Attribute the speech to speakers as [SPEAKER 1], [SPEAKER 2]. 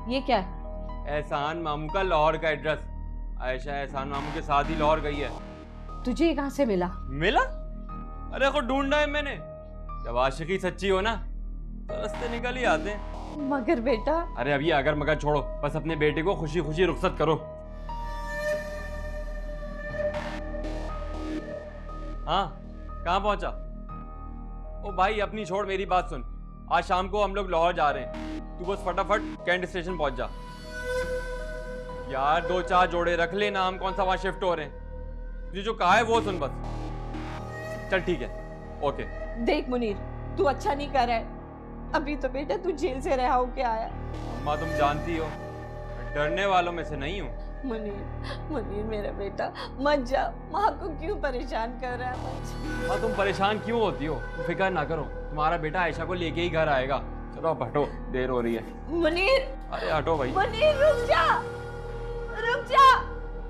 [SPEAKER 1] ये क्या है?
[SPEAKER 2] एहसान मामू का लाहौर का एड्रेस। आयशा एहसान मामू के साथ ही लाहौर गई है।
[SPEAKER 1] तुझे ये कहाँ से मिला?
[SPEAKER 2] मिला? अरे को ढूंढा है मैंने। जब आशिकी सच्ची हो ना तो रास्ते निकल ही आते हैं।
[SPEAKER 1] मगर बेटा।
[SPEAKER 2] अरे अभी अगर मगर छोड़ो, बस अपने बेटे को खुशी खुशी रुखसत करो। हाँ कहाँ पहुंचा? ओ भाई अपनी छोड़, मेरी बात सुन। आज शाम को हम लोग लाहौर जा रहे हैं, तू बस फटाफट कैंट स्टेशन पहुंच जा। यार 2-4 जोड़े रख लेना, हम कौन सा वहां शिफ्ट हो रहे हैं। तुझे जो कहा है वो सुन बस। चल ठीक है, ओके।
[SPEAKER 1] देख मुनीर, तू अच्छा नहीं कर रहा है। अभी तो बेटा तू जेल से रहा होके आया।
[SPEAKER 2] अम्मा तुम जानती हो डरने वालों में से नहीं हूँ।
[SPEAKER 1] मुनीर, मुनीर मेरा बेटा मत जा। माँ को क्यों परेशान कर रहा है?
[SPEAKER 2] हाँ तुम परेशान क्यों होती हो? तुम फिक्र ना करो, तुम्हारा बेटा आयशा को लेके ही घर आएगा। चलो अब हटो, देर हो रही है।
[SPEAKER 1] मुनीर,
[SPEAKER 2] अरे हटो भाई।
[SPEAKER 1] मुनीर रुक जा।